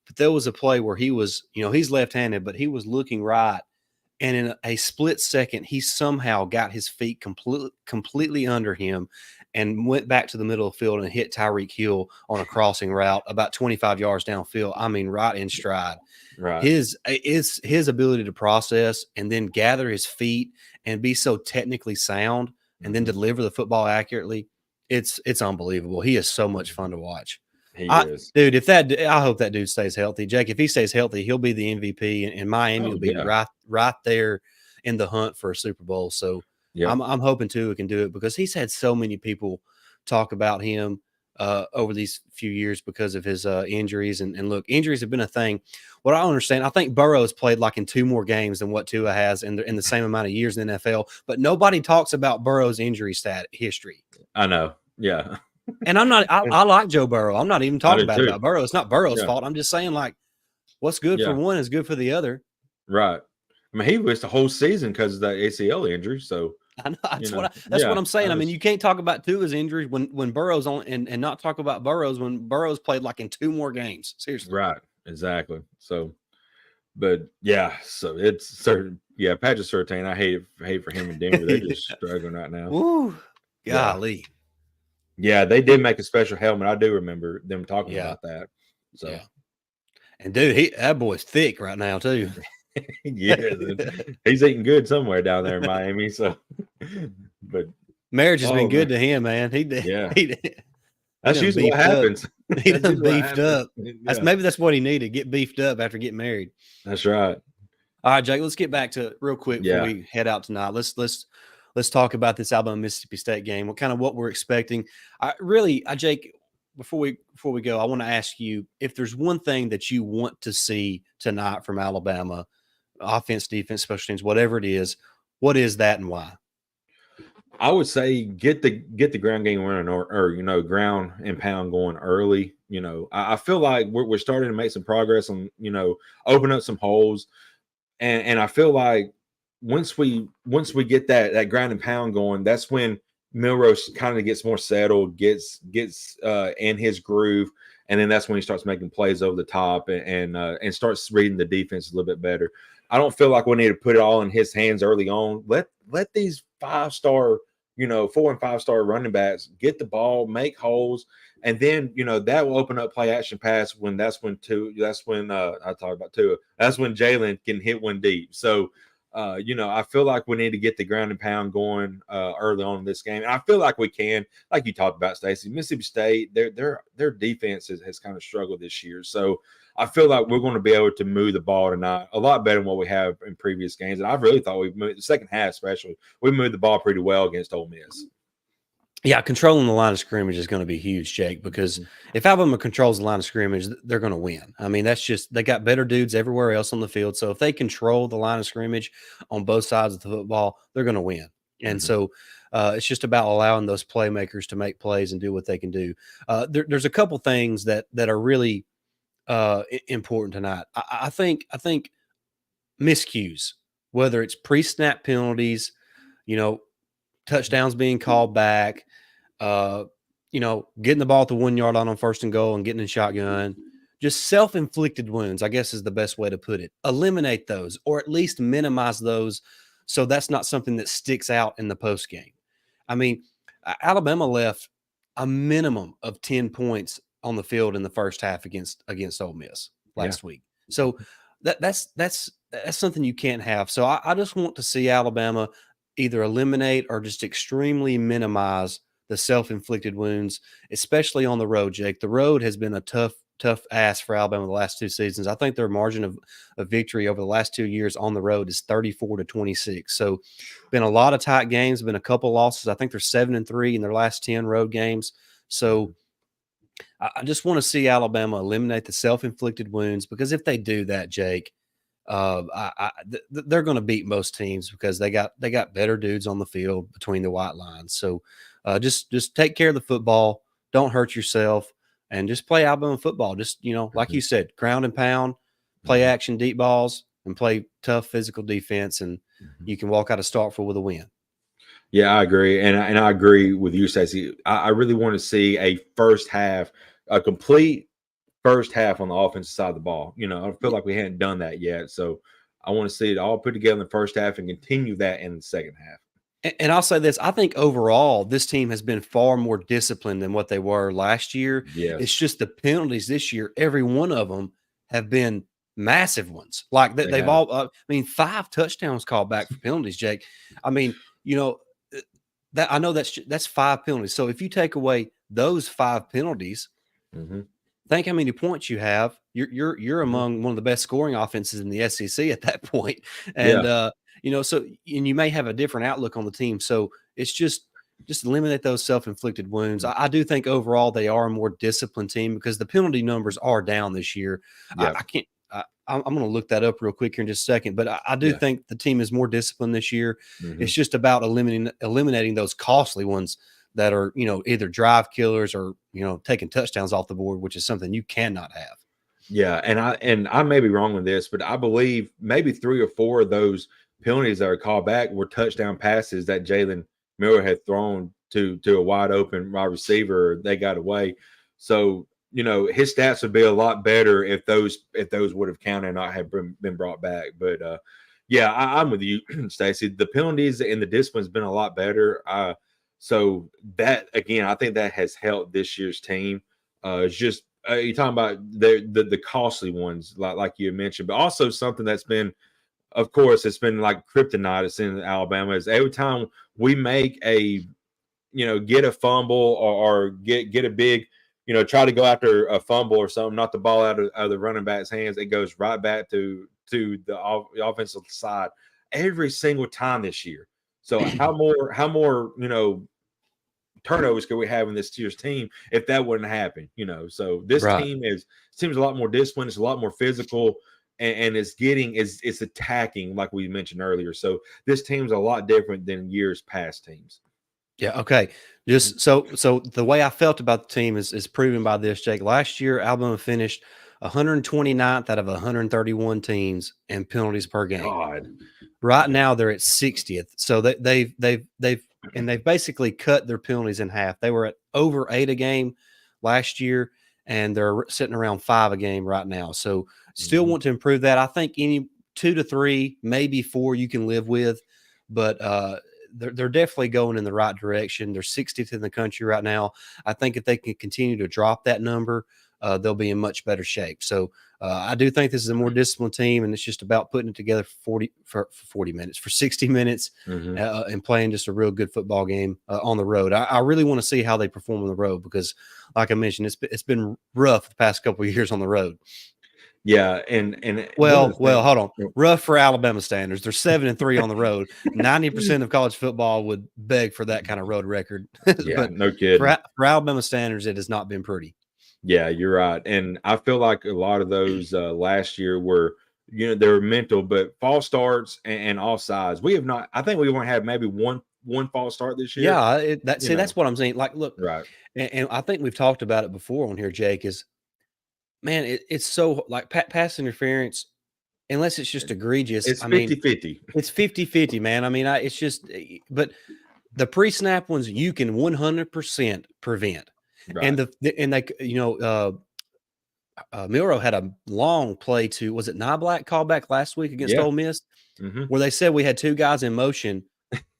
But there was a play where he was, he's left-handed, but he was looking right. And in a split second, he somehow got his feet completely under him and went back to the middle of the field and hit Tyreek Hill on a crossing route about 25 yards downfield. I mean, right in stride. Right. His ability to process and then gather his feet and be so technically sound and then deliver the football accurately, it's unbelievable. He is so much fun to watch. He is. Dude, I hope that dude stays healthy. Jake, if he stays healthy, he'll be the MVP, and Miami will be right there in the hunt for a Super Bowl. So I'm hoping Tua can do it because he's had so many people talk about him over these few years because of his injuries. And look, injuries have been a thing. What I understand, I think Burrow's played like in 2 more games than what Tua has in the same amount of years in the NFL, but nobody talks about Burrow's injury history. I know. Yeah. And I like Joe Burrow. I'm not even talking about Burrow. It's not Burrow's fault. I'm just saying, like, what's good for one is good for the other. Right. I mean, he missed the whole season because of the ACL injury. So I know that's what I'm saying. I mean, you can't talk about Tua's injuries when Burrow's on and not talk about Burrow's when Burrow's played like in 2 more games. Seriously. Right. Exactly. So, but yeah, so it's certain. Yeah, Patrick Surtain. I hate for him in Denver. They're just struggling right now. Woo, Yeah. golly. Yeah, they did make a special helmet. I do remember them talking Yeah. about that. So, Yeah. And dude, that boy's thick right now too. yeah, he's eating good somewhere down there in Miami. So, but marriage has been good man. to him, man. Yeah, He that's done usually what beefed up. happens. He That's done usually what beefed happens. up. Yeah. Maybe that's what he needed, get beefed up after getting married. That's right. All right, Jake, let's get back to real quick before we head out tonight. Let's talk about this Alabama Mississippi State game. What we're expecting. Jake, before we go, I want to ask you if there's one thing that you want to see tonight from Alabama, offense, defense, special teams, whatever it is. What is that and why? I would say get the ground game running or ground and pound going early. I feel like we're starting to make some progress on open up some holes, and I feel like once we get that ground and pound going, that's when Milrose kind of gets more settled, gets in his groove, and then that's when he starts making plays over the top and starts reading the defense a little bit better. I don't feel like we need to put it all in his hands early on. Let these 4 and 5-star running backs get the ball, make holes, and then that will open up play action pass that's when I talk about Tua. That's when Jalen can hit one deep. So I feel like we need to get the ground and pound going early on in this game. And I feel like we can, like you talked about, Stacey. Mississippi State, their defense has kind of struggled this year. So I feel like we're going to be able to move the ball tonight a lot better than what we have in previous games. And I really thought we moved the second half, especially, we moved the ball pretty well against Ole Miss. Yeah, controlling the line of scrimmage is going to be huge, Jake, because if Alabama controls the line of scrimmage, they're going to win. I mean, that's just – they got better dudes everywhere else on the field. So if they control the line of scrimmage on both sides of the football, they're going to win. And so it's just about allowing those playmakers to make plays and do what they can do. There's a couple things that are really important tonight. I think miscues, whether it's pre-snap penalties, touchdowns being called back, getting the ball at the 1 yard line on 1st and goal and getting in shotgun, just self-inflicted wounds, I guess is the best way to put it. Eliminate those or at least minimize those so that's not something that sticks out in the post game. I mean, Alabama left a minimum of 10 points on the field in the first half against Ole Miss last week. So that's something you can't have. So I just want to see Alabama either eliminate or just extremely minimize the self-inflicted wounds, especially on the road, Jake. The road has been a tough ass for Alabama the last 2 seasons. I think their margin of victory over the last 2 years on the road is 34-26. So been a lot of tight games, been a couple losses. I think they're 7-3 in their last 10 road games. So I just want to see Alabama eliminate the self-inflicted wounds, because if they do that, Jake, they're going to beat most teams because they got better dudes on the field between the white lines. So just take care of the football, don't hurt yourself, and just play Alabama football. Just like you said, ground and pound, play action deep balls, and play tough physical defense, and you can walk out of Starkville with a win. Yeah, I agree, and I agree with you, Stacey. I really want to see a complete first half on the offensive side of the ball. I feel like we hadn't done that yet. So I want to see it all put together in the first half and continue that in the second half. And I'll say this, I think overall this team has been far more disciplined than what they were last year. Yes. It's just the penalties this year, every one of them have been massive ones. Like they've all 5 touchdowns called back for penalties, Jake. I mean, that I know that's 5 penalties. So if you take away those 5 penalties, think how many points you have. You're among one of the best scoring offenses in the SEC at that point. And and you may have a different outlook on the team. So it's just eliminate those self-inflicted wounds. I do think overall they are a more disciplined team because the penalty numbers are down this year. I can't. I'm going to look that up real quick here in just a second, but I do think the team is more disciplined this year. It's just about eliminating those costly ones that are, either drive killers or, taking touchdowns off the board, which is something you cannot have. Yeah. And I may be wrong with this, but I believe maybe 3 or 4 of those penalties that are called back were touchdown passes that Jalen Miller had thrown to a wide open wide receiver. They got away. So, his stats would be a lot better if those would have counted and not have been brought back. But Yeah, I'm with you, Stacey. The penalties and the discipline has been a lot better. So that again, I think that has helped this year's team. It's just you're talking about the costly ones, like you mentioned, but also something that's been, of course, it's been like kryptonite. It's in Alabama is every time we make a, get a fumble or get a big, try to go after a fumble or something, not the ball out of the running back's hands. It goes right back to the offensive side every single time this year. So how more, turnovers could we have in this year's team if that wouldn't happen? So this Right. team seems a lot more disciplined. It's a lot more physical, and it's attacking like we mentioned earlier. So this team's a lot different than years past teams. Yeah. Okay. Just so the way I felt about the team is proven by this, Jake. Last year, Alabama finished 129th out of 131 teams in penalties per game. God. Right now, they're at 60th. So they've basically cut their penalties in half. They were at over 8 a game last year, and they're sitting around 5 a game right now. So still want to improve that. I think any 2 to 3, maybe 4 you can live with, but they're definitely going in the right direction. They're 60th in the country right now. I think if they can continue to drop that number, they'll be in much better shape. So I do think this is a more disciplined team, and it's just about putting it together for 40 minutes, for 60 minutes, and playing just a real good football game on the road. I really want to see how they perform on the road because, like I mentioned, it's been rough the past couple of years on the road. Yeah, and well, hold on. Rough for Alabama standards. They're 7-3 on the road. 90% of college football would beg for that kind of road record. Yeah, but no kidding. For Alabama standards, it has not been pretty. Yeah, you're right. And I feel like a lot of those last year were, they were mental, but false starts and offsides. We have not. I think we won't have maybe one false start this year. Yeah, that's what I'm saying. Like, look, right. And I think we've talked about it before on here, Jake. Is man, it's so like pass interference, unless it's just egregious. It's 50-50. It's 50-50, man. I mean, it's just, but the pre-snap ones you can 100% prevent. Right. And Milroe had a long play to, was it Niblack callback last week against Ole Miss, where they said we had 2 guys in motion,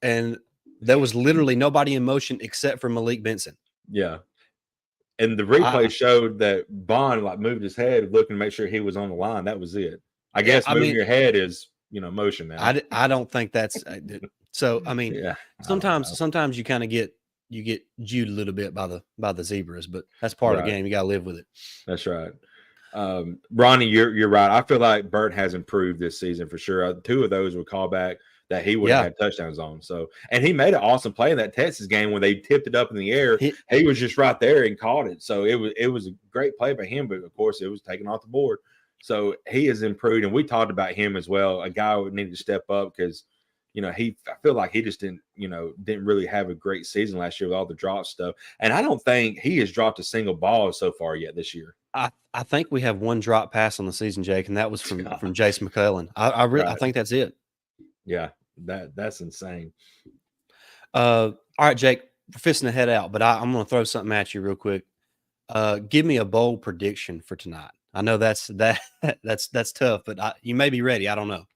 and there was literally nobody in motion except for Malik Benson. Yeah. And the replay showed that Bond moved his head looking to make sure he was on the line. That was it. I guess moving your head is, motion now. I don't think that's so. I mean, sometimes you kind of get jewed a little bit by the zebras, but that's part of the game. You got to live with it. That's right. Ronnie, you're right. I feel like Burt has improved this season for sure. 2 of those were callback that he would have had touchdowns on. So, and he made an awesome play in that Texas game when they tipped it up in the air. He was just right there and caught it. So it was a great play by him, but of course it was taken off the board. So he has improved, and we talked about him as well. A guy would need to step up because, I feel like he just didn't really have a great season last year with all the drop stuff. And I don't think he has dropped a single ball so far yet this year. I think we have 1 drop pass on the season, Jake, and that was from Jace McClellan. I think that's it. Yeah, that's insane. All right, Jake, we're fixing to head out, but I'm going to throw something at you real quick. Give me a bold prediction for tonight. I know that's tough, but you may be ready. I don't know.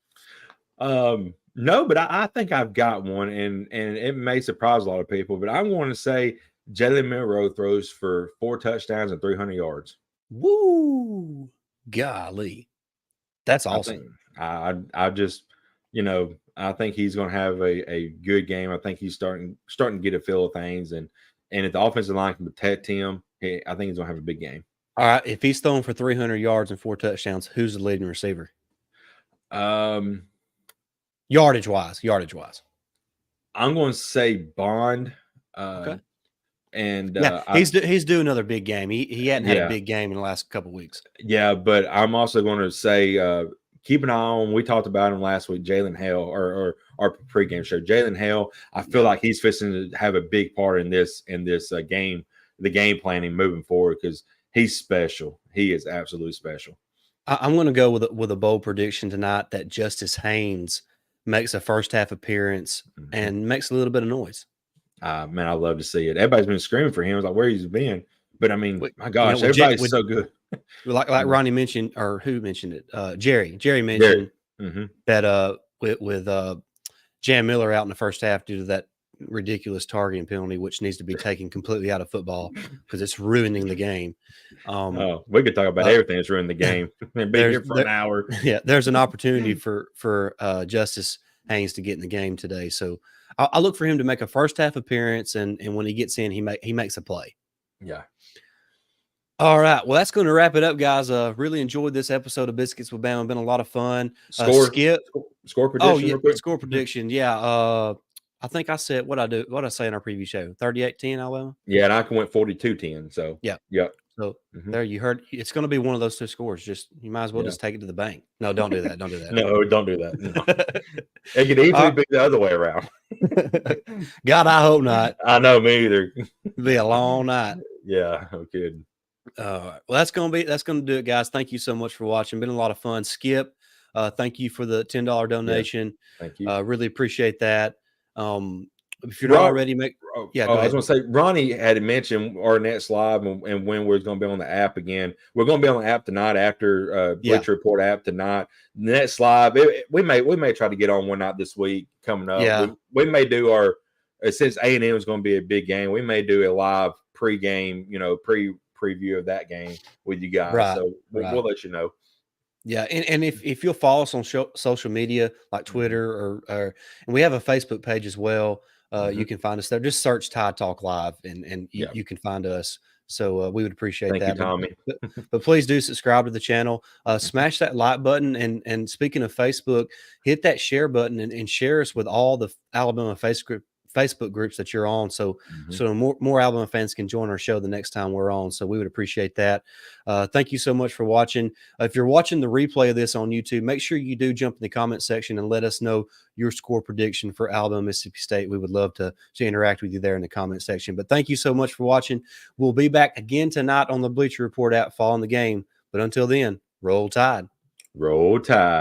No, but I think I've got one, and it may surprise a lot of people, but I'm going to say Jalen Milroe throws for 4 touchdowns and 300 yards. Woo! Golly, that's awesome. I just, I think he's going to have a good game. I think he's starting to get a feel of things, and if the offensive line can protect him, I think he's going to have a big game. All right, if he's throwing for 300 yards and 4 touchdowns, who's the leading receiver? Yardage wise. I'm going to say Bond. Okay. And he's doing another big game. He hadn't had a big game in the last couple of weeks. Yeah, but I'm also going to say keep an eye on. We talked about him last week, Jalen Hale, or our pregame show. Jalen Hale, I feel like he's fixing to have a big part in this game, the game planning moving forward, because he's special. He is absolutely special. I'm going to go with a bold prediction tonight that Justice Haynes makes a first half appearance and makes a little bit of noise. Man, I love to see it. Everybody's been screaming for him. It's like where he's been, but I mean, my gosh, everybody's so good. Like Ronnie mentioned, or who mentioned it? Jerry mentioned that with Jan Miller out in the first half due to that ridiculous targeting penalty, which needs to be taken completely out of football because it's ruining the game. We could talk about everything that's ruined the game and be here for an hour. Yeah, there's an opportunity for Justice Haynes to get in the game today. So I look for him to make a first half appearance, and when he gets in, he makes a play. Yeah. All right. Well, that's going to wrap it up, guys. Really enjoyed this episode of Biscuits with Bama. Been a lot of fun. Skip. Score prediction. Oh, yeah. Score prediction. Yeah. I think I said what I say in our preview show. 38-10, Alabama. Yeah, and I went 42-10. So yeah. So there you heard. It's going to be one of those two scores. Just you might as well just take it to the bank. No, don't do that. Don't do that. No, don't do that. No. It could easily be the other way around. God, I hope not. I know, me either. It'll be a long night. Yeah, I'm kidding. Well, that's gonna do it, guys. Thank you so much for watching. Been a lot of fun. Skip, thank you for the $10 donation. Yeah, thank you. Really appreciate that. If you're not already, go ahead. I was going to say, Ronnie had mentioned our next live and when we're going to be on the app again. We're going to be on the app tonight after Bleacher Report app tonight. Next live, we may try to get on one night this week coming up. Yeah. We may do our since A&M is going to be a big game. We may do a live pregame, preview of that game with you guys. Right. So we'll let you know. Yeah, and if you'll follow us on social media like Twitter or and we have a Facebook page as well. You can find us there. Just search Tide Talk Live and you can find us. So we would appreciate that. Thank you, Tommy. But please do subscribe to the channel. Smash that like button. And speaking of Facebook, hit that share button and share us with all the Alabama Facebook groups that you're on. So more Alabama fans can join our show the next time we're on. So we would appreciate that. Thank you so much for watching. If you're watching the replay of this on YouTube, make sure you do jump in the comment section and let us know your score prediction for Alabama, Mississippi State. We would love to interact with you there in the comment section. But thank you so much for watching. We'll be back again tonight on the Bleacher Report app following the game. But until then, roll Tide. Roll Tide.